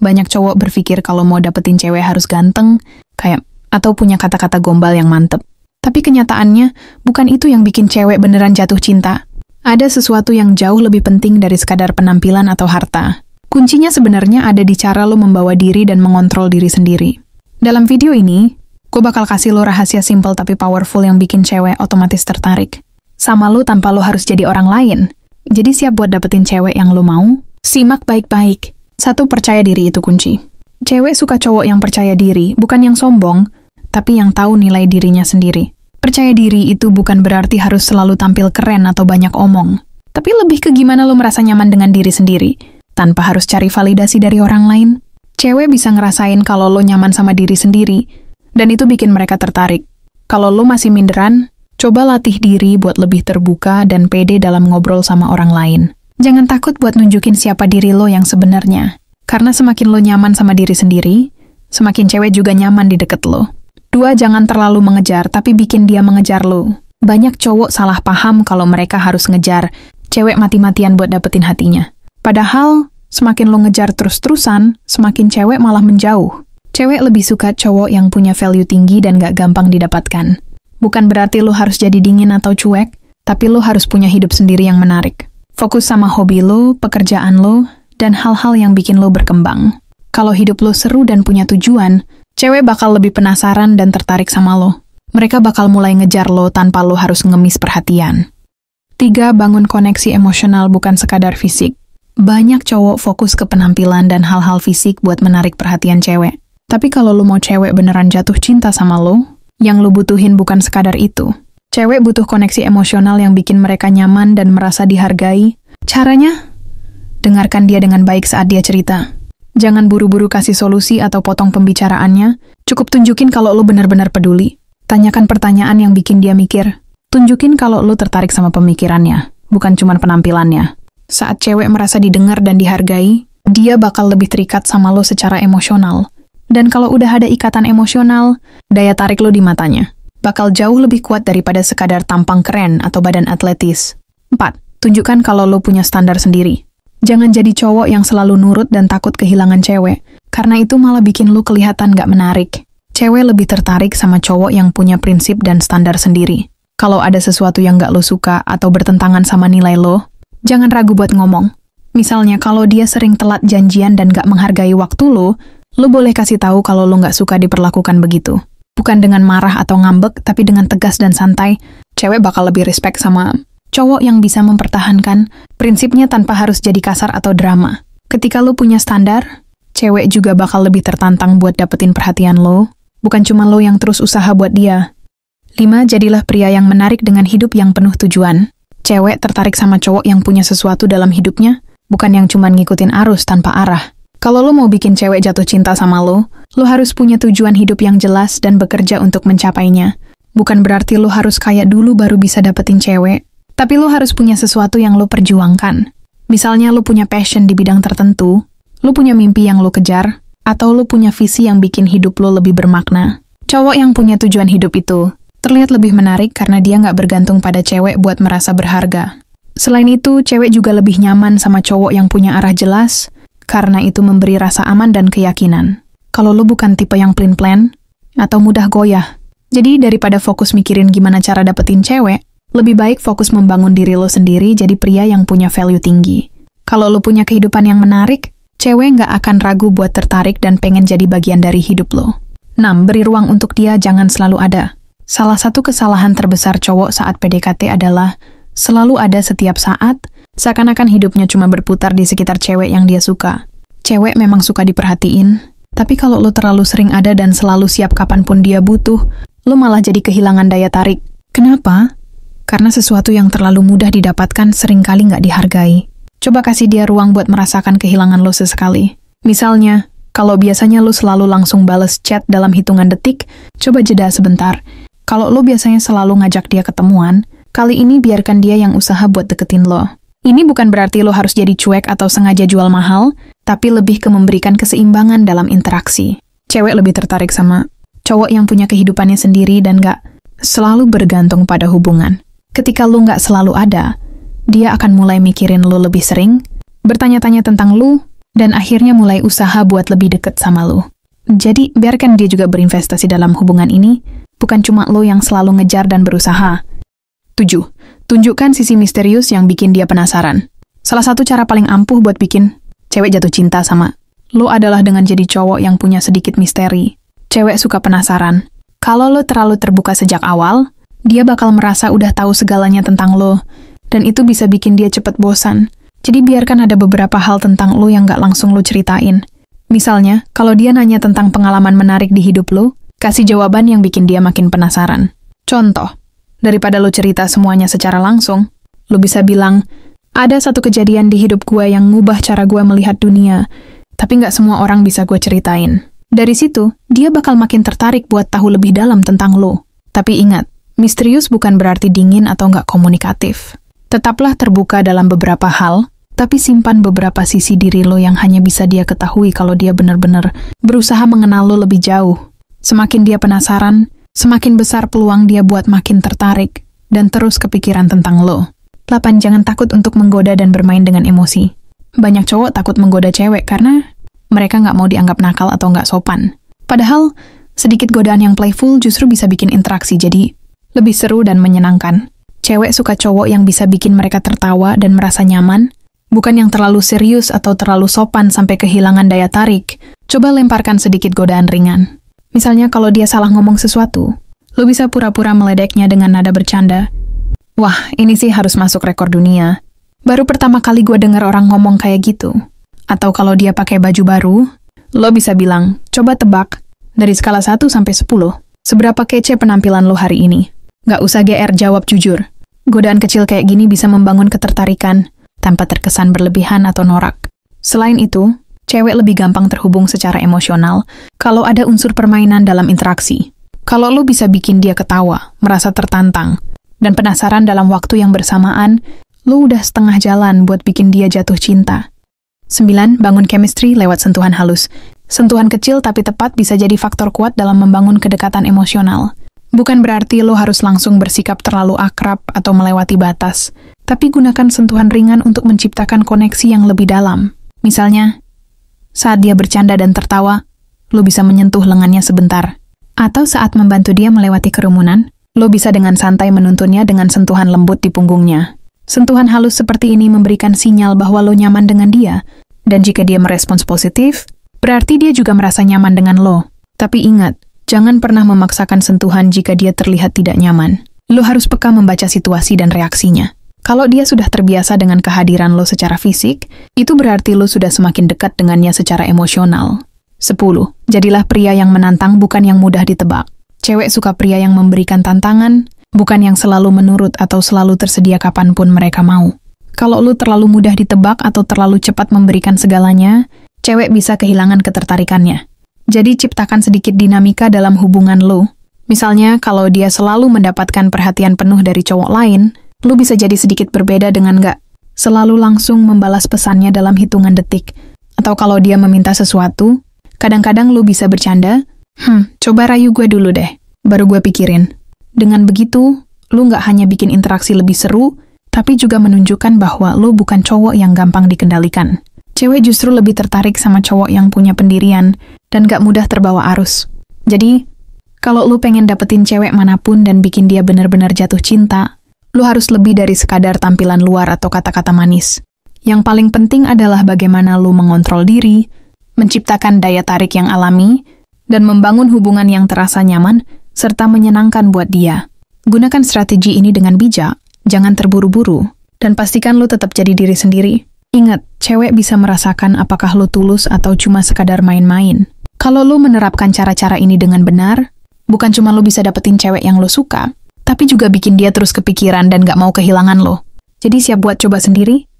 Banyak cowok berpikir kalau mau dapetin cewek harus ganteng, kayak atau punya kata-kata gombal yang mantep. Tapi kenyataannya, bukan itu yang bikin cewek beneran jatuh cinta. Ada sesuatu yang jauh lebih penting dari sekadar penampilan atau harta. Kuncinya sebenarnya ada di cara lo membawa diri dan mengontrol diri sendiri. Dalam video ini, gue bakal kasih lo rahasia simple tapi powerful yang bikin cewek otomatis tertarik sama lo tanpa lo harus jadi orang lain. Jadi siap buat dapetin cewek yang lo mau? Simak baik-baik. 1. Percaya diri itu kunci. Cewek suka cowok yang percaya diri, bukan yang sombong, tapi yang tahu nilai dirinya sendiri. Percaya diri itu bukan berarti harus selalu tampil keren atau banyak omong. Tapi lebih ke gimana lo merasa nyaman dengan diri sendiri, tanpa harus cari validasi dari orang lain. Cewek bisa ngerasain kalau lo nyaman sama diri sendiri, dan itu bikin mereka tertarik. Kalau lo masih minderan, coba latih diri buat lebih terbuka dan pede dalam ngobrol sama orang lain. Jangan takut buat nunjukin siapa diri lo yang sebenarnya. Karena semakin lo nyaman sama diri sendiri, semakin cewek juga nyaman di deket lo. 2. Jangan terlalu mengejar, tapi bikin dia mengejar lo. Banyak cowok salah paham kalau mereka harus ngejar cewek mati-matian buat dapetin hatinya. Padahal, semakin lo ngejar terus-terusan, semakin cewek malah menjauh. Cewek lebih suka cowok yang punya value tinggi dan gak gampang didapatkan. Bukan berarti lo harus jadi dingin atau cuek, tapi lo harus punya hidup sendiri yang menarik. Fokus sama hobi lo, pekerjaan lo, dan hal-hal yang bikin lo berkembang. Kalau hidup lo seru dan punya tujuan, cewek bakal lebih penasaran dan tertarik sama lo. Mereka bakal mulai ngejar lo tanpa lo harus ngemis perhatian. 3. Bangun koneksi emosional bukan sekadar fisik. Banyak cowok fokus ke penampilan dan hal-hal fisik buat menarik perhatian cewek. Tapi kalau lo mau cewek beneran jatuh cinta sama lo, yang lo butuhin bukan sekadar itu. Cewek butuh koneksi emosional yang bikin mereka nyaman dan merasa dihargai. Caranya? Dengarkan dia dengan baik saat dia cerita. Jangan buru-buru kasih solusi atau potong pembicaraannya. Cukup tunjukin kalau lo benar-benar peduli. Tanyakan pertanyaan yang bikin dia mikir. Tunjukin kalau lo tertarik sama pemikirannya, bukan cuma penampilannya. Saat cewek merasa didengar dan dihargai, dia bakal lebih terikat sama lo secara emosional. Dan kalau udah ada ikatan emosional, daya tarik lo di matanya bakal jauh lebih kuat daripada sekadar tampang keren atau badan atletis. 4. Tunjukkan kalau lo punya standar sendiri. Jangan jadi cowok yang selalu nurut dan takut kehilangan cewek, karena itu malah bikin lo kelihatan gak menarik. Cewek lebih tertarik sama cowok yang punya prinsip dan standar sendiri. Kalau ada sesuatu yang gak lo suka atau bertentangan sama nilai lo, jangan ragu buat ngomong. Misalnya kalau dia sering telat janjian dan gak menghargai waktu lo boleh kasih tahu kalau lo gak suka diperlakukan begitu. Bukan dengan marah atau ngambek, tapi dengan tegas dan santai. Cewek bakal lebih respect sama cowok yang bisa mempertahankan prinsipnya tanpa harus jadi kasar atau drama. Ketika lo punya standar, cewek juga bakal lebih tertantang buat dapetin perhatian lo. Bukan cuma lo yang terus usaha buat dia. 5. Jadilah pria yang menarik dengan hidup yang penuh tujuan. Cewek tertarik sama cowok yang punya sesuatu dalam hidupnya, bukan yang cuma ngikutin arus tanpa arah. Kalau lo mau bikin cewek jatuh cinta sama lo harus punya tujuan hidup yang jelas dan bekerja untuk mencapainya. Bukan berarti lo harus kaya dulu baru bisa dapetin cewek, tapi lo harus punya sesuatu yang lo perjuangkan. Misalnya lo punya passion di bidang tertentu, lo punya mimpi yang lo kejar, atau lo punya visi yang bikin hidup lo lebih bermakna. Cowok yang punya tujuan hidup itu terlihat lebih menarik karena dia nggak bergantung pada cewek buat merasa berharga. Selain itu, cewek juga lebih nyaman sama cowok yang punya arah jelas, karena itu memberi rasa aman dan keyakinan. Kalau lo bukan tipe yang plan-plan atau mudah goyah, jadi daripada fokus mikirin gimana cara dapetin cewek, lebih baik fokus membangun diri lo sendiri jadi pria yang punya value tinggi. Kalau lo punya kehidupan yang menarik, cewek nggak akan ragu buat tertarik dan pengen jadi bagian dari hidup lo. 6. Beri ruang untuk dia, jangan selalu ada. Salah satu kesalahan terbesar cowok saat PDKT adalah selalu ada setiap saat, seakan-akan hidupnya cuma berputar di sekitar cewek yang dia suka. Cewek memang suka diperhatiin, tapi kalau lo terlalu sering ada dan selalu siap kapanpun dia butuh, lo malah jadi kehilangan daya tarik. Kenapa? Karena sesuatu yang terlalu mudah didapatkan seringkali nggak dihargai. Coba kasih dia ruang buat merasakan kehilangan lo sesekali. Misalnya, kalau biasanya lo selalu langsung bales chat dalam hitungan detik, coba jeda sebentar. Kalau lo biasanya selalu ngajak dia ketemuan, kali ini biarkan dia yang usaha buat deketin lo. Ini bukan berarti lo harus jadi cuek atau sengaja jual mahal, tapi lebih ke memberikan keseimbangan dalam interaksi. Cewek lebih tertarik sama cowok yang punya kehidupannya sendiri dan gak selalu bergantung pada hubungan. Ketika lo gak selalu ada, dia akan mulai mikirin lo lebih sering, bertanya-tanya tentang lo, dan akhirnya mulai usaha buat lebih deket sama lo. Jadi, biarkan dia juga berinvestasi dalam hubungan ini, bukan cuma lo yang selalu ngejar dan berusaha. 7. Tunjukkan sisi misterius yang bikin dia penasaran. Salah satu cara paling ampuh buat bikin cewek jatuh cinta sama lo adalah dengan jadi cowok yang punya sedikit misteri. Cewek suka penasaran. Kalau lo terlalu terbuka sejak awal, dia bakal merasa udah tahu segalanya tentang lo, dan itu bisa bikin dia cepet bosan. Jadi biarkan ada beberapa hal tentang lo yang gak langsung lo ceritain. Misalnya, kalau dia nanya tentang pengalaman menarik di hidup lo, kasih jawaban yang bikin dia makin penasaran. Contoh, daripada lo cerita semuanya secara langsung, lo bisa bilang, ada satu kejadian di hidup gue yang ngubah cara gue melihat dunia, tapi gak semua orang bisa gue ceritain. Dari situ, dia bakal makin tertarik buat tahu lebih dalam tentang lo. Tapi ingat, misterius bukan berarti dingin atau gak komunikatif. Tetaplah terbuka dalam beberapa hal, tapi simpan beberapa sisi diri lo yang hanya bisa dia ketahui kalau dia benar-benar berusaha mengenal lo lebih jauh. Semakin dia penasaran, semakin besar peluang dia buat makin tertarik dan terus kepikiran tentang lo. 8. Jangan takut untuk menggoda dan bermain dengan emosi. Banyak cowok takut menggoda cewek karena mereka nggak mau dianggap nakal atau nggak sopan. Padahal, sedikit godaan yang playful justru bisa bikin interaksi jadi lebih seru dan menyenangkan. Cewek suka cowok yang bisa bikin mereka tertawa dan merasa nyaman, bukan yang terlalu serius atau terlalu sopan sampai kehilangan daya tarik. Coba lemparkan sedikit godaan ringan. Misalnya kalau dia salah ngomong sesuatu, lo bisa pura-pura meledeknya dengan nada bercanda. Wah, ini sih harus masuk rekor dunia. Baru pertama kali gue denger orang ngomong kayak gitu. Atau kalau dia pakai baju baru, lo bisa bilang, coba tebak, dari skala 1 sampai 10, seberapa kece penampilan lo hari ini? Gak usah GR, jawab jujur. Godaan kecil kayak gini bisa membangun ketertarikan, tanpa terkesan berlebihan atau norak. Selain itu, cewek lebih gampang terhubung secara emosional kalau ada unsur permainan dalam interaksi. Kalau lo bisa bikin dia ketawa, merasa tertantang, dan penasaran dalam waktu yang bersamaan, lo udah setengah jalan buat bikin dia jatuh cinta. 9. Bangun chemistry lewat sentuhan halus. Sentuhan kecil tapi tepat bisa jadi faktor kuat dalam membangun kedekatan emosional. Bukan berarti lo harus langsung bersikap terlalu akrab atau melewati batas, tapi gunakan sentuhan ringan untuk menciptakan koneksi yang lebih dalam. Misalnya, saat dia bercanda dan tertawa, lo bisa menyentuh lengannya sebentar. Atau saat membantu dia melewati kerumunan, lo bisa dengan santai menuntunnya dengan sentuhan lembut di punggungnya. Sentuhan halus seperti ini memberikan sinyal bahwa lo nyaman dengan dia, dan jika dia merespons positif, berarti dia juga merasa nyaman dengan lo. Tapi ingat, jangan pernah memaksakan sentuhan jika dia terlihat tidak nyaman. Lo harus peka membaca situasi dan reaksinya. Kalau dia sudah terbiasa dengan kehadiran lo secara fisik, itu berarti lo sudah semakin dekat dengannya secara emosional. 10. Jadilah pria yang menantang bukan yang mudah ditebak. Cewek suka pria yang memberikan tantangan, bukan yang selalu menurut atau selalu tersedia kapanpun mereka mau. Kalau lo terlalu mudah ditebak atau terlalu cepat memberikan segalanya, cewek bisa kehilangan ketertarikannya. Jadi ciptakan sedikit dinamika dalam hubungan lo. Misalnya, kalau dia selalu mendapatkan perhatian penuh dari cowok lain, lo bisa jadi sedikit berbeda dengan gak selalu langsung membalas pesannya dalam hitungan detik. Atau kalau dia meminta sesuatu, kadang-kadang lo bisa bercanda, coba rayu gue dulu deh, baru gue pikirin. Dengan begitu, lo gak hanya bikin interaksi lebih seru, tapi juga menunjukkan bahwa lo bukan cowok yang gampang dikendalikan. Cewek justru lebih tertarik sama cowok yang punya pendirian dan gak mudah terbawa arus. Jadi, kalau lo pengen dapetin cewek manapun dan bikin dia benar-benar jatuh cinta, lo harus lebih dari sekadar tampilan luar atau kata-kata manis. Yang paling penting adalah bagaimana lo mengontrol diri, menciptakan daya tarik yang alami, dan membangun hubungan yang terasa nyaman, serta menyenangkan buat dia. Gunakan strategi ini dengan bijak, jangan terburu-buru, dan pastikan lo tetap jadi diri sendiri. Ingat, cewek bisa merasakan apakah lo tulus atau cuma sekadar main-main. Kalau lo menerapkan cara-cara ini dengan benar, bukan cuma lo bisa dapetin cewek yang lo suka, tapi juga bikin dia terus kepikiran dan gak mau kehilangan lo. Jadi siap buat coba sendiri?